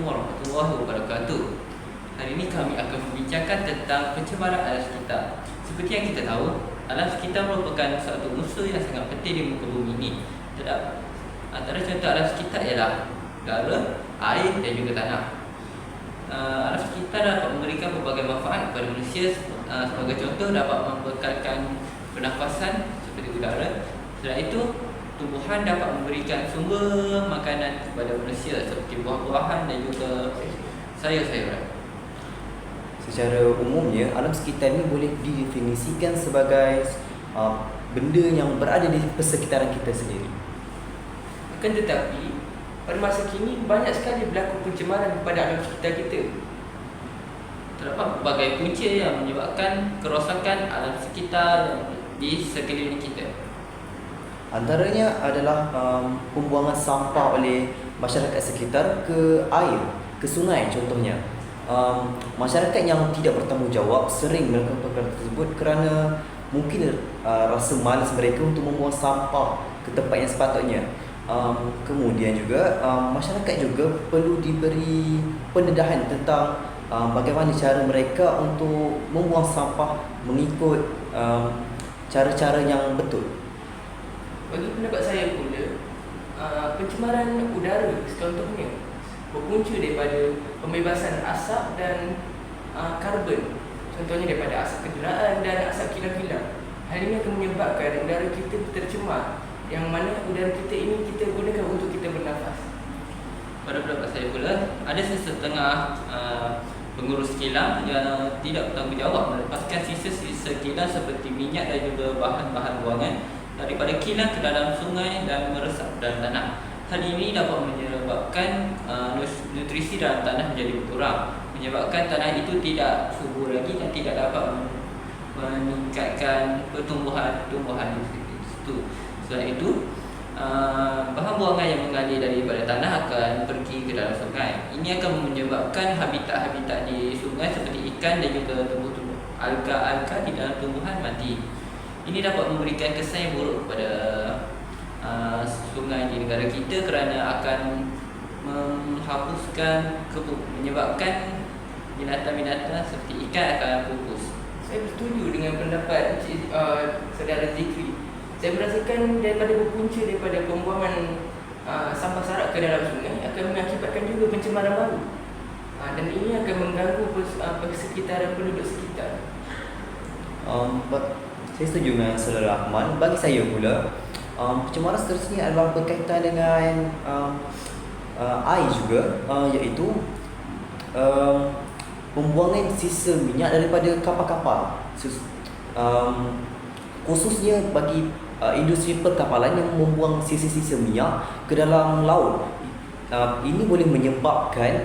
Assalamualaikum warahmatullahi wabarakatuh. Hari ini kami akan membincangkan tentang pencemaran alam sekitar. Seperti yang kita tahu, alam sekitar merupakan suatu unsur yang sangat penting di muka bumi ini. Antara contoh alam sekitar ialah udara, air dan juga tanah. Alam sekitar dapat memberikan berbagai manfaat kepada manusia. Sebagai contoh, dapat membekalkan pernafasan seperti udara. Selain itu, tumbuhan dapat memberikan sumber makanan kepada manusia seperti buah-buahan dan juga sayur-sayuran. Secara umumnya, alam sekitar ini boleh didefinisikan sebagai benda yang berada di persekitaran kita sendiri. Akan tetapi, pada masa kini banyak sekali berlaku pencemaran kepada alam sekitar kita. Terdapat berbagai punca yang menyebabkan kerosakan alam sekitar di sekeliling kita. Antaranya adalah pembuangan sampah oleh masyarakat sekitar ke air, ke sungai contohnya. Masyarakat yang tidak bertanggungjawab sering melakukan perkara tersebut kerana mungkin rasa malas mereka untuk membuang sampah ke tempat yang sepatutnya. Kemudian juga masyarakat juga perlu diberi pendedahan tentang bagaimana cara mereka untuk membuang sampah mengikut cara-cara yang betul. Bagi pendapat saya pula, pencemaran udara contohnya berpunca daripada pembebasan asap dan karbon. Contohnya daripada asap kenderaan dan asap kilang-kilang. Hal ini akan menyebabkan udara kita tercemar, yang mana udara kita ini kita gunakan untuk kita bernafas. Pada pendapat saya pula, ada sesetengah pengurus kilang yang tidak bertanggungjawab melepaskan sisa-sisa kilang seperti minyak dan juga bahan-bahan buangan daripada kilang ke dalam sungai dan meresap dalam tanah. Hal ini dapat menyebabkan nutrisi dalam tanah menjadi berkurang, menyebabkan tanah itu tidak subur lagi dan tidak dapat meningkatkan pertumbuhan di situ. Selain itu, bahan buangan yang mengalir daripada tanah akan pergi ke dalam sungai. Ini akan menyebabkan habitat-habitat di sungai seperti ikan dan juga tumbuh-tumbuh alga-alga di dalam tumbuhan mati. Ini dapat memberikan kesan yang buruk kepada sungai di negara kita kerana akan menghapuskan menyebabkan binatang-binatang seperti ikan akan pupus. Saya bersetuju dengan pendapat saudara Zikri. Saya merasakan daripada berpunca daripada pembuangan sampah sarak ke dalam sungai akan mengakibatkan juga pencemaran baru. Dan ini akan mengganggu persekitaran penduduk sekitar. Saya setuju dengan Saudara Ahmad. Bagi saya pula, pencemaran seterusnya adalah berkaitan dengan air juga, iaitu pembuangan sisa minyak daripada kapal-kapal, khususnya bagi industri perkapalan yang membuang sisa-sisa minyak ke dalam laut. Ini boleh menyebabkan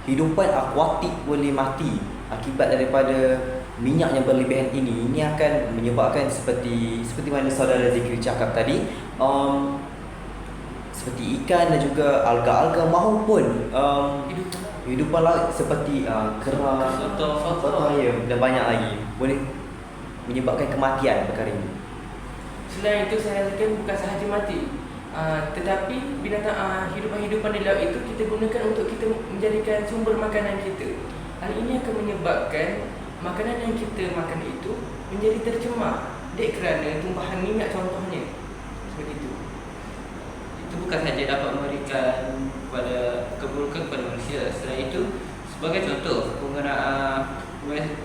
hidupan akuatik boleh mati akibat daripada minyak yang berlebihan ini. Ini akan menyebabkan seperti mana saudara Zikri cakap tadi, seperti ikan dan juga alga-alga maupun hidupan laut seperti kerang, dan banyak lagi boleh menyebabkan kematian perkara ini. Selain itu, saya rasakan bukan sahaja mati, tetapi binatang hidupan di laut itu kita gunakan untuk kita menjadikan sumber makanan kita. Hal ini akan menyebabkan makanan yang kita makan itu menjadi tercemar kerana tumpahan minyak contohnya. Seperti itu. Itu bukan sahaja dapat memberikan keburukan kepada manusia. Selain itu, sebagai contoh,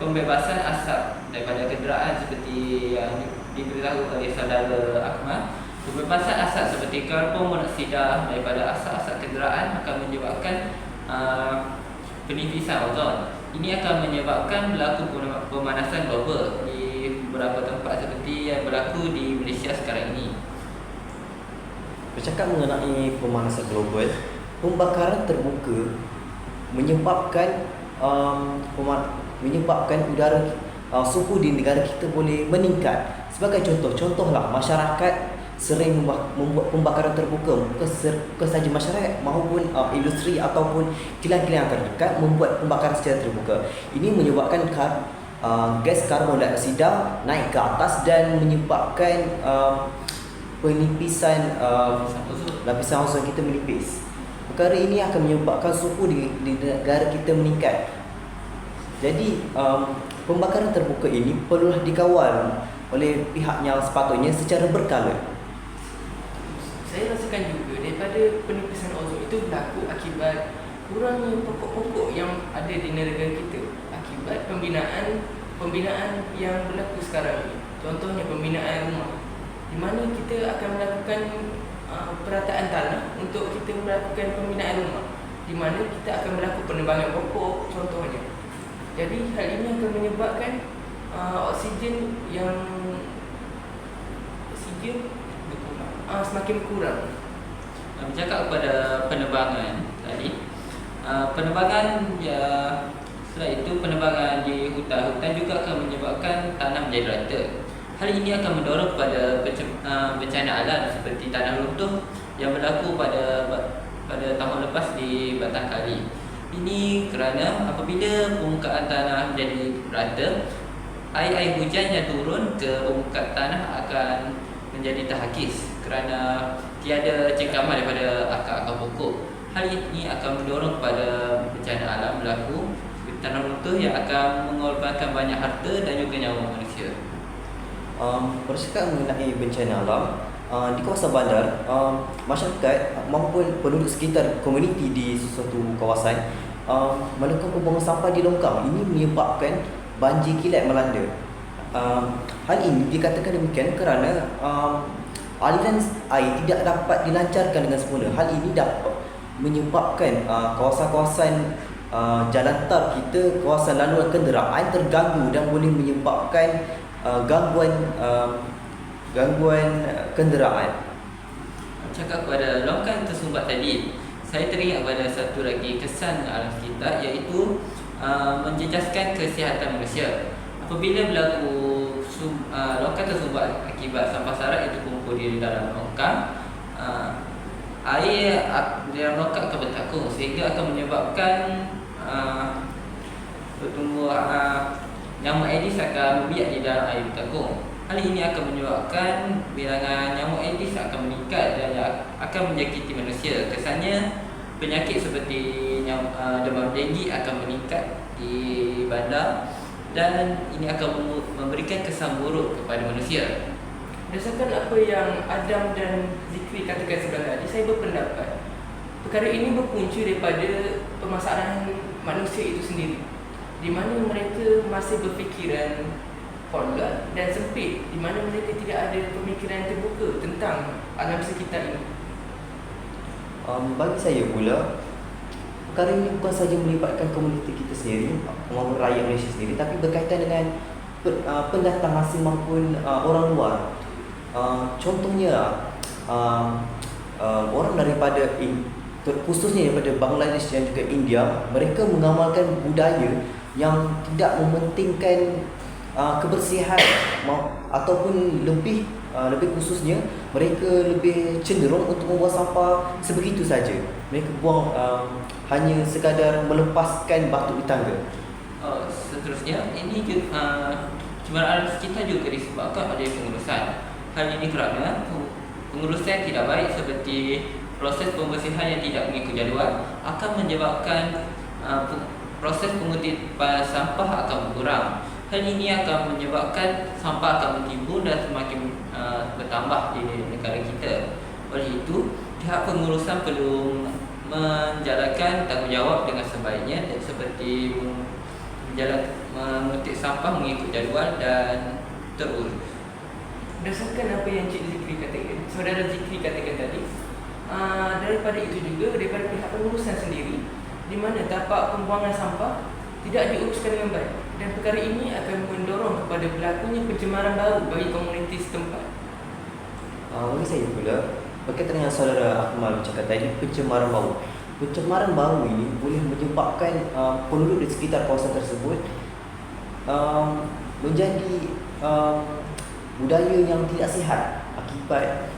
pembebasan asap daripada kenderaan seperti yang diberitahu oleh saudara Ahmad, pembebasan asap seperti karbon monoksida daripada asap-asap kenderaan akan menyebabkan penipisan ozon. Ini akan menyebabkan berlaku pemanasan global di beberapa tempat seperti yang berlaku di Malaysia sekarang ini. Bercakap mengenai pemanasan global, pembakaran terbuka menyebabkan udara suhu di negara kita boleh meningkat. Sebagai contohlah masyarakat sering membuat pembakaran terbuka, bukan sahaja masyarakat maupun industri ataupun kilang-kilang terdekat membuat pembakaran secara terbuka. Ini menyebabkan gas karbon dioksida naik ke atas dan menyebabkan penipisan lapisan ozon kita menipis. perkara ini akan menyebabkan suhu di negara kita meningkat. Jadi pembakaran terbuka ini perlulah dikawal oleh pihak yang sepatutnya secara berkala. Saya rasakan juga daripada penipisan ozon itu berlaku akibat kurangnya pokok-pokok yang ada di negara kita, akibat pembinaan yang berlaku sekarang ini. Contohnya pembinaan rumah, di mana kita akan melakukan perataan tanah untuk kita melakukan pembinaan rumah, di mana kita akan melakukan penebangan pokok contohnya. Jadi hal ini akan menyebabkan oksigen semakin kurang. Bercakap kepada penebangan tadi, penebangan ya, setelah itu penebangan di hutan juga akan menyebabkan tanah menjadi rata. Hal ini akan mendorong kepada bencana alam seperti tanah runtuh yang berlaku pada tahun lepas di Batang Kali. Ini kerana apabila permukaan tanah menjadi rata, air hujan yang turun ke permukaan tanah akan menjadi terhakis kerana tiada cengkaman daripada akar-akar pokok. Hal ini akan mendorong kepada bencana alam berlaku, tanah runtuh yang akan mengorbankan banyak harta dan juga nyawa manusia. Bercakap mengenai bencana alam, di kawasan bandar, masyarakat maupun penduduk sekitar komuniti di sesuatu kawasan melakukan pembuangan sampah di longkang. Ini menyebabkan banjir kilat melanda. Hal ini dikatakan demikian kerana aliran air tidak dapat dilancarkan dengan sempurna. Hal ini dapat menyebabkan kawasan-kawasan jalan tar kita, kawasan laluan kenderaan terganggu dan boleh menyebabkan gangguan kenderaan. Cakap pada longkang tersumbat tadi, saya teringat pada satu lagi kesan alam sekitar, iaitu menjejaskan kesihatan manusia. Apabila berlaku longkang tersumbat akibat sampah sarat itu kumpul di dalam longkang, air di dalam longkang akan bertakung sehingga akan menyebabkan nyamuk Aedes akan berbiak di dalam air bertakung. Hal ini akan menyebabkan bilangan nyamuk Aedes akan meningkat dan akan menjangkiti manusia. Kesannya penyakit seperti demam denggi akan meningkat di bandar dan ini akan memberikan kesan buruk kepada manusia. Berdasarkan apa yang Adam dan Zikri katakan sebelah tadi, saya berpendapat perkara ini berpunca daripada permasalahan manusia itu sendiri, di mana mereka masih berfikiran hormat dan sempit, di mana mereka tidak ada pemikiran terbuka tentang alam sekitar ini. Bagi saya pula, perkara ini bukan saja melibatkan komuniti kita sendiri maupun rakyat Malaysia sendiri, tapi berkaitan dengan pendatang asing maupun orang luar. Contohnya orang daripada khususnya daripada Bangladesh dan juga India, mereka mengamalkan budaya yang tidak mementingkan kebersihan ataupun lebih khususnya mereka lebih cenderung untuk membuang sampah sebegitu saja. Mereka buang hanya sekadar melepaskan batu di tangga. Seterusnya, ini cemaran alam sekitar juga disebabkan oleh pengurusan. Hal ini kerana pengurusan tidak baik seperti proses pembersihan yang tidak mengikut jadual akan menyebabkan proses pengutipan sampah akan berkurang. Hal ini akan menyebabkan sampah akan bertimbun dan semakin bertambah di negara kita. Oleh itu, pihak pengurusan perlu menjalankan tanggungjawab dengan sebaiknya seperti mengutip sampah mengikut jadual dan terurus. Berdasarkan apa yang Cik Zikri katakan, saudara Zikri katakan tadi, daripada itu juga daripada pihak pengurusan sendiri, di mana tapak pembuangan sampah tidak diuruskan dengan baik, dan perkara ini akan mendorong kepada berlakunya pencemaran baru bagi komuniti setempat. Bagi saya pula, berkaitan dengan saudara Akmal cakap tadi, pencemaran bau. Pencemaran bau ini boleh menyebabkan penduduk di sekitar kawasan tersebut menjadi budaya yang tidak sihat akibat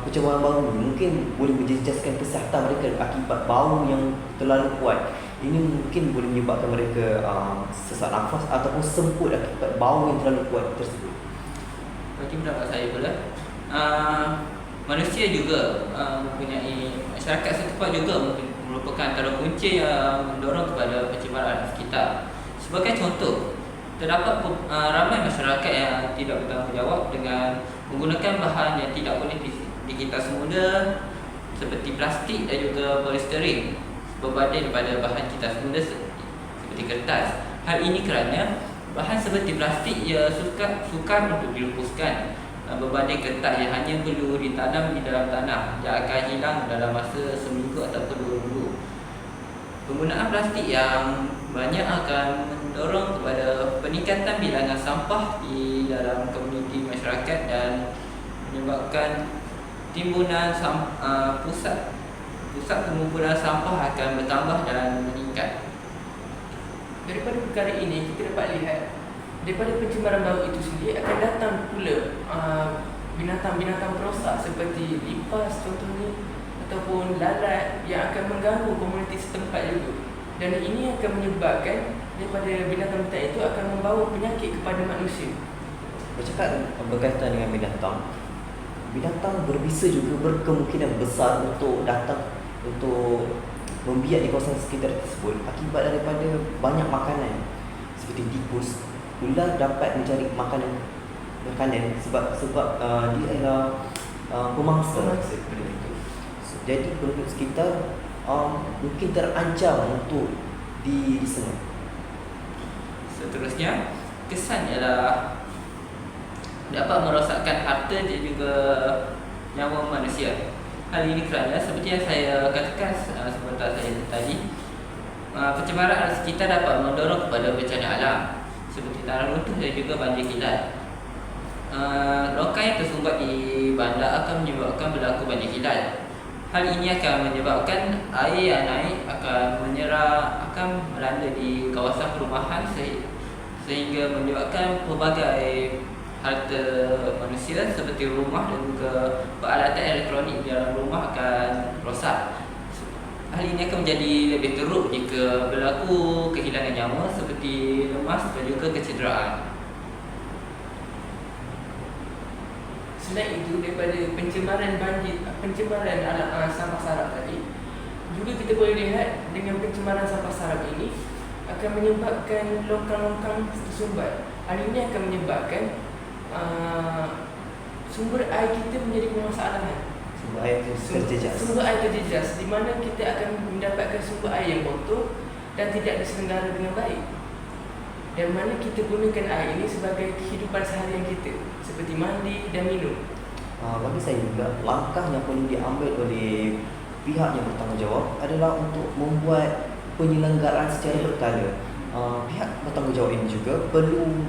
pencemaran bau ini. Mungkin boleh menjejaskan kesihatan mereka akibat bau yang terlalu kuat. Ini mungkin boleh menyebabkan mereka sesak nafas ataupun semput akibat bau yang terlalu kuat tersebut. Bagi pendapat saya pula, manusia juga mempunyai masyarakat setempat juga merupakan antara kunci yang mendorong kepada pencemaran sekitar. Sebagai contoh, terdapat ramai masyarakat yang tidak bertanggungjawab dengan menggunakan bahan yang tidak boleh digital semula seperti plastik dan juga polisterin berbanding daripada bahan kita semula seperti kertas. Hal ini kerana bahan seperti plastik ia sukar untuk dilupuskan berbanding kertas yang hanya perlu ditanam di dalam tanah yang akan hilang dalam masa seminggu ataupun 2 minggu. Penggunaan plastik yang banyak akan mendorong kepada peningkatan bilangan sampah di dalam komuniti masyarakat dan menyebabkan timbunan pusat pengumpulan sampah akan bertambah dan meningkat. Daripada perkara ini kita dapat lihat daripada pencemaran bau itu sendiri akan datang pula binatang-binatang perosak seperti lipas contohnya ataupun lalat yang akan mengganggu komuniti setempat juga, dan ini akan menyebabkan daripada binatang-binatang itu akan membawa penyakit kepada manusia. Bercakap berkaitan dengan binatang berbisa juga berkemungkinan besar untuk datang untuk membiak di kawasan sekitar tersebut akibat daripada banyak makanan seperti tikus. Ular dapat mencari makanan sebab dia adalah pemangsa. Jadi penduduk sekitar mungkin terancam untuk disengat. Seterusnya, kesan ialah dapat merosakkan harta dan juga nyawa manusia. Hal ini kerana seperti yang saya katakan sebentar saya tadi, pencemaran alam sekitar dapat mendorong kepada bencana alam seperti tanah runtuh dan juga banjir kilat. Longkang yang tersumbat di bandar akan menyebabkan berlaku banjir kilat. Hal ini akan menyebabkan air yang naik akan melanda di kawasan perumahan sehingga menyebabkan pelbagai harta manusia seperti rumah dan juga peralatan elektronik di dalam rumah akan rosak. Hal ini akan menjadi lebih teruk jika berlaku kehilangan nyawa seperti lemas dan juga kecederaan. Selain itu, daripada pencemaran sampah sarap tadi, juga kita boleh lihat dengan pencemaran sampah sarap ini akan menyebabkan longkang-longkang tersumbat. Hal ini akan menyebabkan sumber air kita menjadi permasalahan. Sumber air terjejas, di mana kita akan mendapatkan sumber air yang kotor dan tidak diselenggara dengan baik. Dan mana kita gunakan air ini sebagai kehidupan seharian kita, seperti mandi dan minum. Bagi saya juga, langkah yang perlu diambil oleh pihak yang bertanggungjawab adalah untuk membuat penyelenggaraan secara berkala. Pihak bertanggungjawab ini juga perlu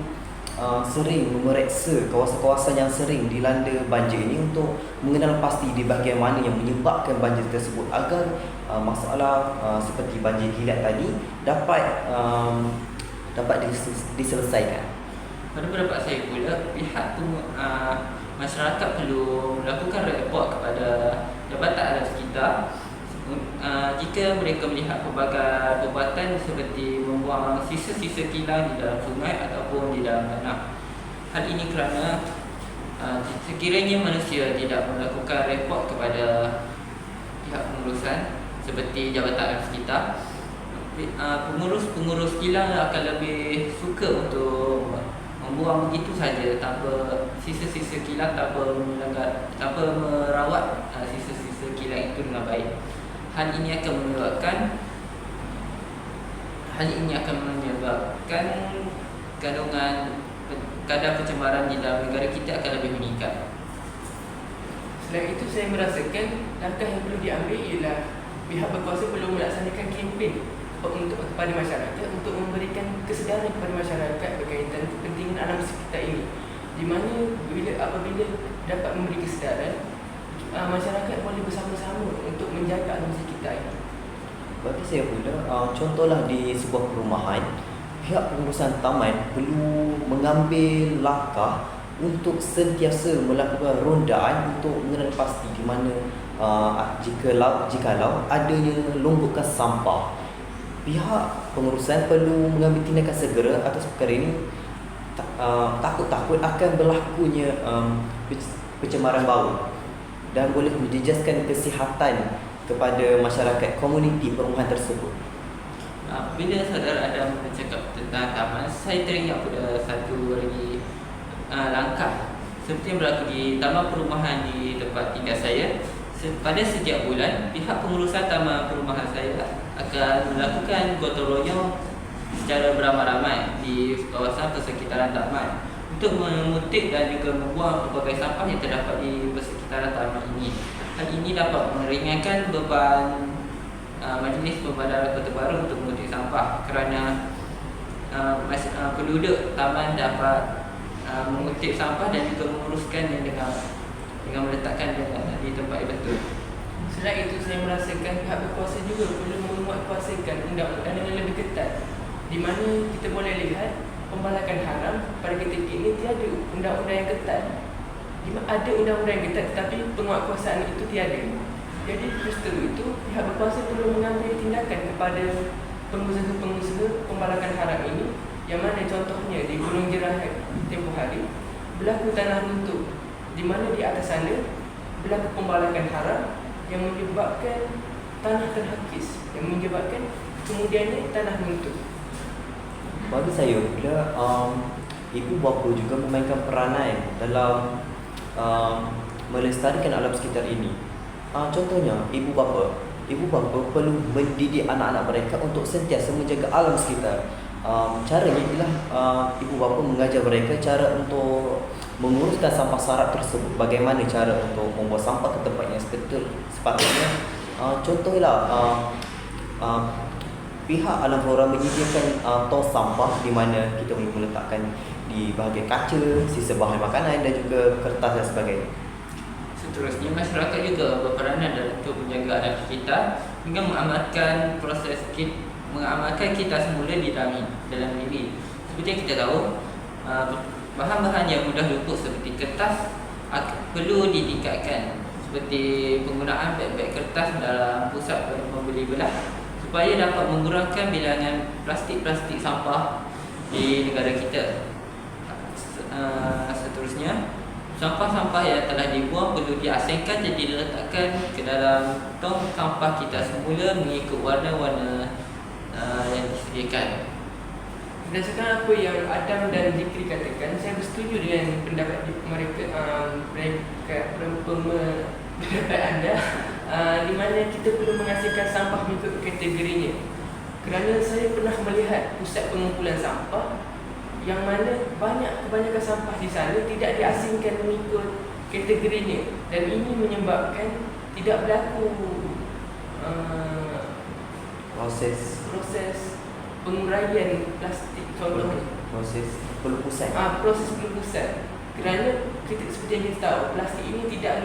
sering memeriksa kawasan-kawasan yang sering dilanda banjir ini untuk mengenal pasti di bahagian mana yang menyebabkan banjir tersebut agar masalah seperti banjir kilat tadi dapat diselesaikan. Pada pendapat saya pula, pihak masyarakat perlu melakukan report kepada Jabatan Alam Sekitar jika mereka melihat pelbagai perbuatan seperti membuang sisa-sisa kilang di dalam sungai ataupun di dalam tanah. Hal ini kerana sekiranya manusia tidak melakukan report kepada pihak pengurusan seperti Jabatan Alam Sekitar, pengurus kilang akan lebih suka untuk membuang begitu saja tanpa sisa-sisa kilang, tanpa merawat sisa-sisa kilang itu dengan baik. Hal ini akan menyebabkan kadar pencemaran di dalam negara kita akan lebih meningkat. Selain itu, saya merasakan langkah yang perlu diambil ialah pihak berkuasa perlu melaksanakan kempen kepada masyarakat untuk memberikan kesedaran kepada masyarakat berkaitan kepentingan alam sekitar ini, di mana apabila dapat memberi kesedaran, masyarakat boleh bersama-sama untuk menjaga alam sekitar ini. Bagi saya pula, contohlah di sebuah perumahan, pihak pengurusan taman perlu mengambil langkah untuk sentiasa melakukan rondaan untuk mengenal pasti di mana jikalau adanya lumpukan sampah. Pihak pengurusan perlu mengambil tindakan segera atas perkara ini. Takut-takut akan berlakunya pencemaran bau. dan boleh menjejaskan kesihatan kepada masyarakat komuniti perumahan tersebut. Bila saudara Adam bercakap tentang taman, saya teringat pada satu lagi langkah seperti yang berlaku di taman perumahan di tempat tinggal saya. Pada setiap bulan, pihak pengurusan taman perumahan saya akan melakukan gotong royong secara beramai-ramai di kawasan persekitaran taman untuk mengutip dan juga membuang pelbagai sampah yang terdapat di persekitaran taman ini. Hal ini dapat meringankan beban Majlis Pembadaran Kota Baru untuk mengutip sampah kerana penduduk taman dapat mengutip sampah dan juga menguruskannya dengan meletakkan di tempat yang betul. Selain itu, saya merasakan pihak berkuasa juga perlu menguatkuasakan undang-undang dengan lebih ketat, di mana kita boleh lihat pembalakan haram pada ketika ini tiada undang-undang yang ketat. Ada undang-undang yang ketat tetapi penguatkuasaan itu tiada. Jadi peristiwa itu pihak berkuasa perlu mengambil tindakan kepada pengusaha-pengusaha pembalakan haram ini, yang mana contohnya di Gunung Jerahat tempoh hari berlaku tanah runtuh, di mana di atas sana berlaku pembalakan haram yang menyebabkan tanah terhakis, yang menyebabkan kemudiannya tanah runtuh. Bagi saya pula, ibu bapa juga memainkan peranan dalam melestarikan alam sekitar ini. Contohnya, ibu bapa perlu mendidik anak-anak mereka untuk sentiasa menjaga alam sekitar. Caranya ialah ibu bapa mengajar mereka cara untuk menguruskan sampah sarap tersebut, bagaimana cara untuk membawa sampah ke tempat yang sepatutnya. Contohlah, pihak alam flora menyediakan tong sampah di mana kita boleh meletakkan di bahagian kaca, sisa bahan makanan dan juga kertas dan sebagainya. Seterusnya, masyarakat juga berperanan dalam untuk menjaga alam sekitar dengan mengamalkan kita semula di dalam diri. Seperti yang kita tahu, bahan-bahan yang mudah luntur seperti kertas perlu ditingkatkan, seperti penggunaan beg-beg kertas dalam pusat membeli belah supaya dapat mengurangkan bilangan plastik-plastik sampah di negara kita. Seterusnya, sampah-sampah yang telah dibuang perlu diasingkan dan diletakkan ke dalam tong sampah kita semula mengikut warna-warna yang disediakan. Berdasarkan apa yang Adam dan Zikri katakan, saya bersetuju dengan pendapat pendapat anda, di mana kita perlu mengasingkan sampah mengikut kategorinya. Kerana saya pernah melihat pusat pengumpulan sampah yang mana kebanyakan sampah di sana tidak diasingkan mengikut kategorinya, dan ini menyebabkan tidak berlaku proses penguraian plastik, contohnya Proses pelupusan. proses pelupusan. Kerana seperti yang kita tahu, plastik ini tidak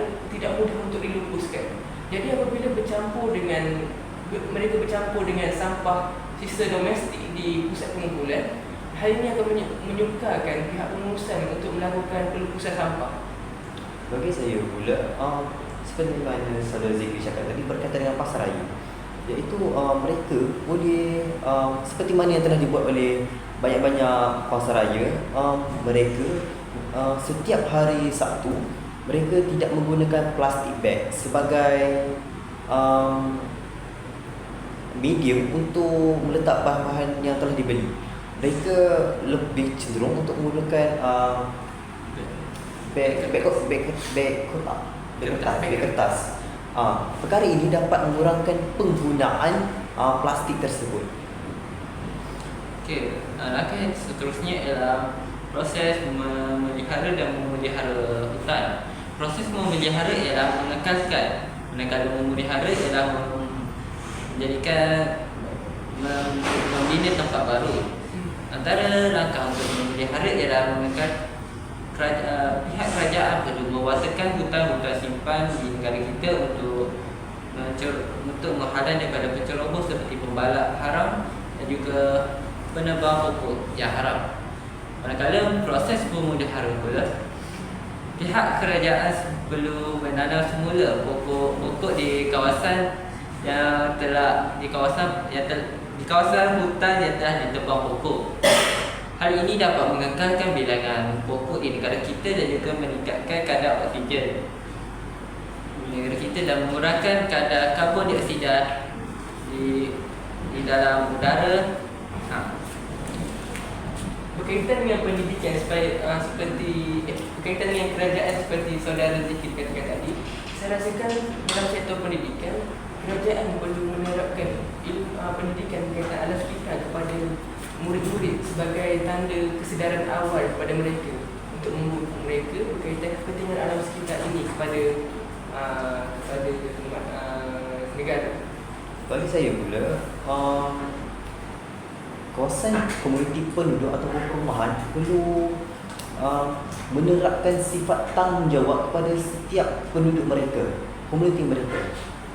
mudah untuk dilupuskan. Jadi apabila mereka bercampur dengan sampah sisa domestik di pusat pengumpulan, hal ini akan menyukarkan pihak pengurusan untuk melakukan pelupusan sampah. Bagi saya pula, seperti mana saudara Zikri cakap tadi berkaitan dengan pasaraya, iaitu mereka boleh seperti mana yang telah dibuat oleh banyak-banyak pasaraya, mereka setiap hari Sabtu mereka tidak menggunakan plastik bag sebagai medium untuk meletak bahan-bahan yang telah dibeli. Mereka lebih cenderung untuk menggunakan beg kertas. Perkara ini dapat mengurangkan penggunaan plastik tersebut. Okey, langkah yang seterusnya ialah proses memelihara dan memelihara hutan. Proses memelihara ialah menekankan, manakala memelihara ialah menjadikan membina tempat baru. Antara langkah untuk memelihara ialah menekan pihak kerajaan perlu mewasakan hutan-hutan simpan di negara kita untuk menghalang daripada penceroboh seperti pembalak haram dan juga penebang pokok yang haram. Manakala proses pemelihara pula, pihak kerajaan perlu menanam semula pokok-pokok di kawasan hutan yang telah ditebang pokok. Hal ini dapat mengekalkan bilangan pokok di negara kita dan juga meningkatkan kadar oksigen. negara kita dan mengurangkan kadar karbon dioksida di dalam udara. Berkaitan dengan pendidikan berkaitan dengan kerajaan seperti saudara Zikri katakan tadi, saya rasakan dalam sektor pendidikan, kerajaan perlu menerapkan pendidikan berkaitan alam sekitar kepada murid-murid sebagai tanda kesedaran awal kepada mereka untuk membuka mereka berkaitan kepentingan alam sekitar ini kepada negara. Bagi saya pula, kawasan komuniti penduduk atau perumahan perlu menerapkan sifat tanggungjawab kepada setiap penduduk mereka, komuniti mereka.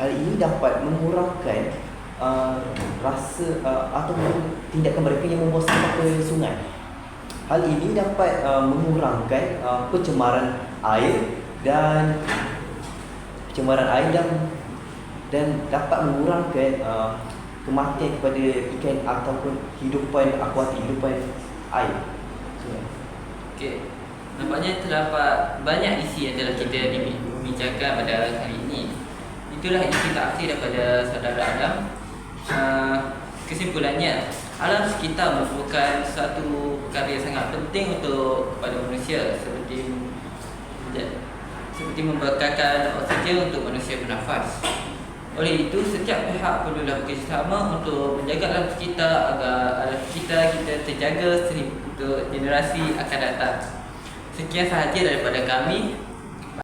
Hal ini dapat mengurangkan rasa atau tindakan mereka yang membuang sampah ke sungai. Hal ini dapat mengurangkan pencemaran air dan dapat mengurangkan kematian kepada ikan ataupun hidupan akuatik, hidupan air. Okey. Nampaknya terdapat banyak isi yang telah kita bincangkan pada hari ini. Itulah isi taksir daripada saudara Adam. Kesimpulannya, alam sekitar merupakan satu perkara yang sangat penting kepada manusia seperti membekalkan oksigen untuk manusia bernafas. Oleh itu, setiap pihak perlulah bekerjasama untuk menjaga alam sekitar agar alam sekitar kita terjaga untuk generasi akan datang. Sekian sahaja daripada kami.